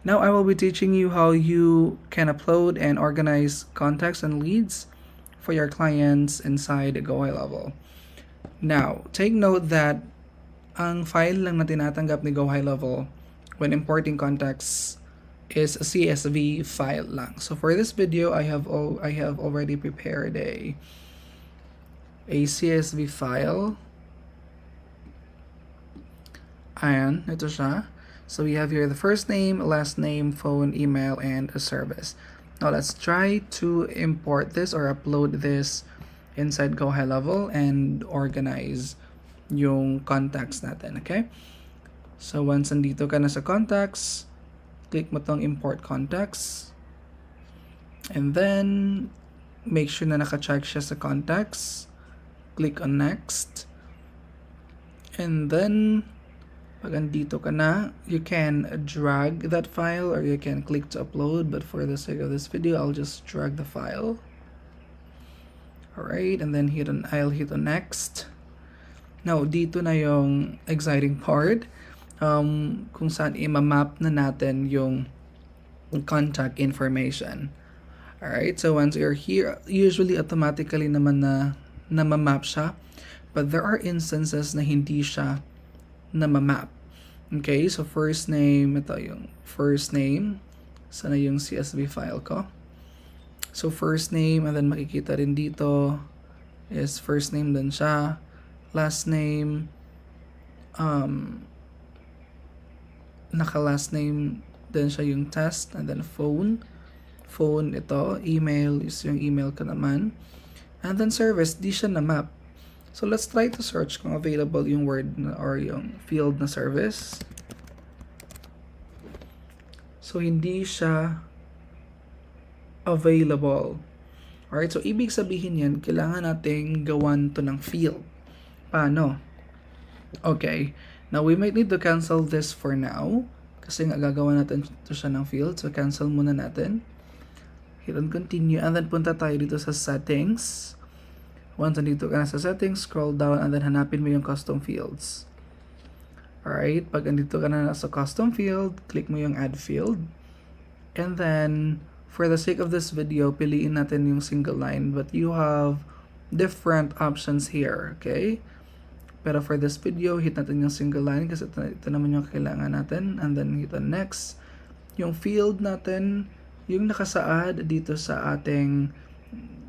Now I will be teaching you how you can upload and organize contacts and leads for your clients inside Go High Level. Now, take note that ang file lang na tinatanggap ni Go High Level when importing contacts is a CSV file lang. So for this video, I have already prepared a CSV file. Ayan, ito siya. So we have here the first name, last name, phone, email, and a service. Now let's try to import this or upload this inside Go High Level and organize yung contacts natin, okay? So once nandito ka na sa contacts, click mo tong import contacts. And then make sure na naka-check siya sa contacts. Click on next. And then pag andito ka na, you can drag that file or you can click to upload, but for the sake of this video, I'll just drag the file. Alright, and then I'll hit on next. Now, dito na yung exciting part, kung saan i-map na natin yung contact information. Alright, so once you're here, usually automatically naman na ma-map siya, but there are instances na hindi siya na ma-map. Okay, so first name, ito yung first name. Sana yung CSV file ko. So first name, and then makikita rin dito is first name din siya. Last name, naka-last name din siya yung test, and then phone. Phone ito, email is yung email ko naman. And then service, di siya na-map. So let's try to search kung available yung word or yung field na service. So hindi siya available. Alright, so ibig sabihin yan, kailangan nating gawan to ng field. Paano? Okay, now we might need to cancel this for now kasi nga gagawa natin to siya ng field. So cancel muna natin. Hit on continue and then punta tayo dito sa settings. Once nandito ka na sa settings, scroll down and then hanapin mo yung custom fields. Alright, pag nandito ka na sa custom field, click mo yung add field. And then, for the sake of this video, piliin natin yung single line, but you have different options here, okay? Pero for this video, hit natin yung single line kasi ito naman yung kailangan natin. And then hit on next. Yung field natin, yung nakasaad dito sa ating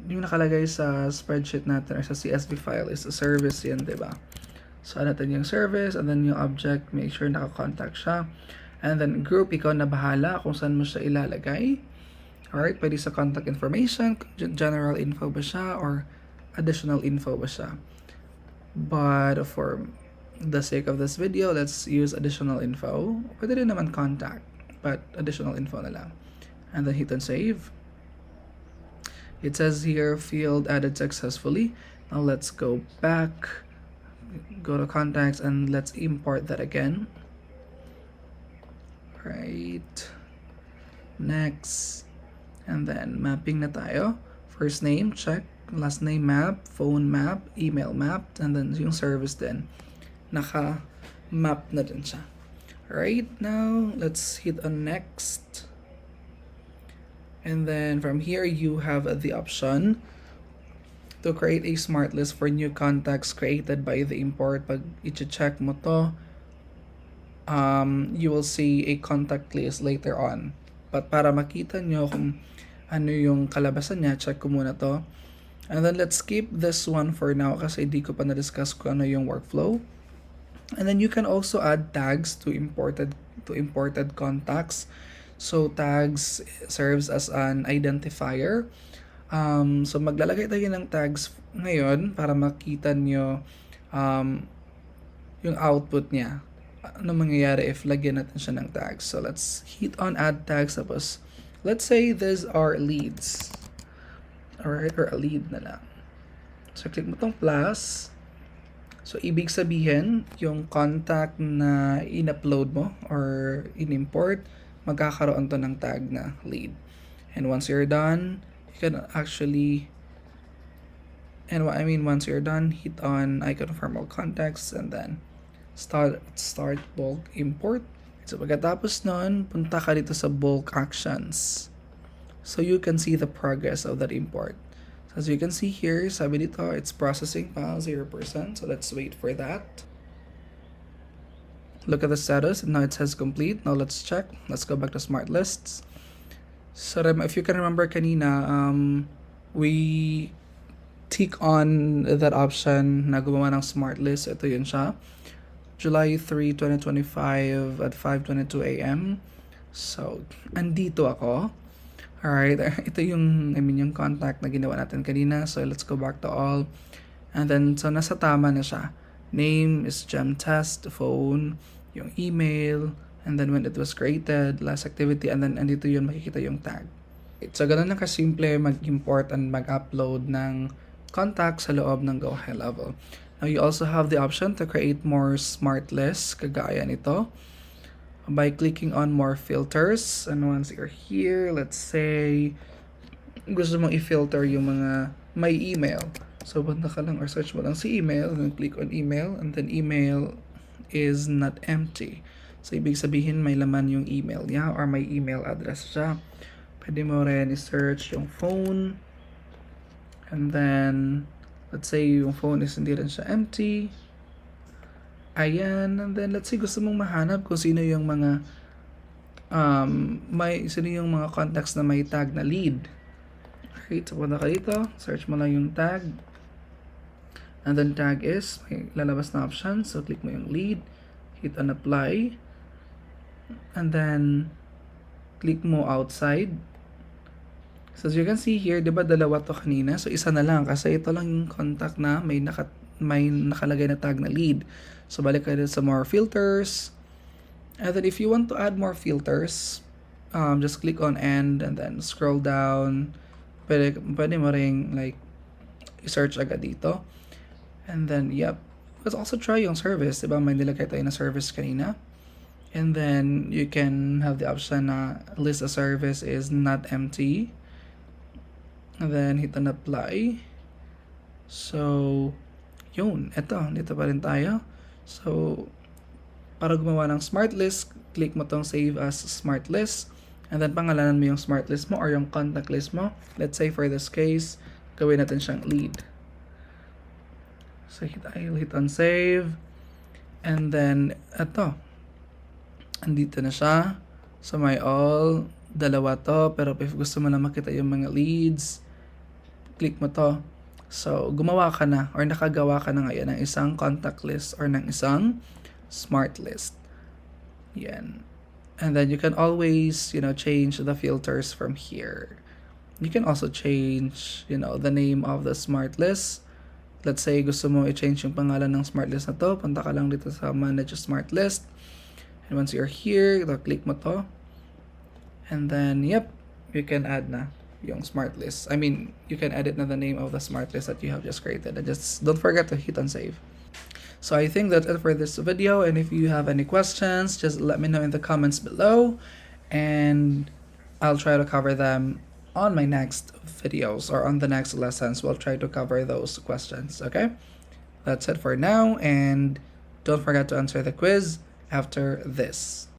yung nakalagay sa spreadsheet natin or sa CSV file is a service yan, diba? So, natin yung service and then yung object, make sure naka-contact siya. And then group, ikaw na bahala kung saan mo siya ilalagay. Alright, pwede sa contact information, general info ba siya or additional info ba siya. But for the sake of this video, let's use additional info. Pwede rin naman contact, but additional info na lang. And then hit on save. It says here field added successfully. Now let's go back, go to contacts, and let's import that again. Right, next, and then mapping na tayo. First name check, last name map, phone map, email map, and then yung service din naka map na din siya. Right, now let's hit on next. And then from here, you have the option to create a smart list for new contacts created by the import. Pag i-check mo to, you will see a contact list later on. But para makita nyo kung ano yung kalabasan niya, check ko muna to. And then let's skip this one for now kasi di ko pa na-discuss kung ano yung workflow. And then you can also add tags to imported contacts. So tags serves as an identifier. So maglalagay tayo ng tags ngayon para makita nyo yung output niya. Ano mangyayari if lagyan natin siya ng tags. So let's hit on add tags. Tapos let's say these are leads. Alright, or a lead na lang. So click mo tong plus. So ibig sabihin yung contact na in-upload mo or in-import, magkakaroon to ng tag na lead. And once you're done, you can actually, once you're done, hit on I confirm all contacts and then start bulk import. So pagkatapos nun, punta ka dito sa bulk actions. So you can see the progress of that import. So as you can see here, sabi dito, it's processing pa 0%. So let's wait for that. Look at the status, and now it says complete. Now let's check. Let's go back to smart lists. So if you can remember kanina, we tick on that option na gumawa ng smart list. Ito yun siya. July 3, 2025 at 5:22 a.m. So, andito ako. Alright, ito yung, yung contact na ginawa natin kanina. So, let's go back to all. And then, so nasa tama na siya. Name is GemTest, phone, yung email, and then when it was created, last activity, and then andito yun, makikita yung tag. So, ganun lang kasimple mag-import and mag-upload ng contact sa loob ng Go High Level. Now, you also have the option to create more smart lists, kagaya nito, by clicking on more filters. And once you're here, let's say, gusto mong i-filter yung mga may email. So, punta ka lang or search mo lang si email, and then click on email, and then email is not empty. So, ibig sabihin may laman yung email niya or may email address siya. Pwede mo rin i-search yung phone, and then, let's say yung phone is hindi rin siya empty. Ayan, and then let's say gusto mong mahanap kung sino yung mga sino yung mga contacts na may tag na lead. Okay, so punta ka dito, search mo lang yung tag. And then tag is, may lalabas na option. So click mo yung lead, hit on apply. And then click mo outside. So as you can see here, di ba dalawa to kanina? So isa na lang kasi ito lang yung contact na may nakalagay na tag na lead. So balik ka dito sa more filters. And then if you want to add more filters, just click on end and then scroll down. Pwede mo ring like i-search agad dito. And then yep, let's also try yung service. Diba may nilagay tayo na service kanina. And then you can have the option na list a service is not empty. And then hit on apply. So, yun. Dito pa rin tayo. So, para gumawa ng smart list, click mo tong save as smart list. And then pangalanan mo yung smart list mo or yung contact list mo. Let's say for this case, gawin natin siyang lead. So, I'll hit on save. And then, andito na siya. So, may all. Dalawa to. Pero if gusto mo na makita yung mga leads, click mo to. So, gumawa ka na or nakagawa ka na ngayon ng isang contact list or ng isang smart list. Yan. And then you can always, change the filters from here. You can also change, the name of the smart list. Let's say gusto mo i-change yung pangalan ng smart list na to. Punta ka lang dito sa manage smart list. And once you're here, click mo to. And then, yep, you can add na yung smart list. You can edit na the name of the smart list that you have just created. And just don't forget to hit on save. So I think that's it for this video. And if you have any questions, just let me know in the comments below. And I'll try to cover them on my next videos or on the next lessons. We'll try to cover those questions. Okay? That's it for now. And don't forget to answer the quiz after this.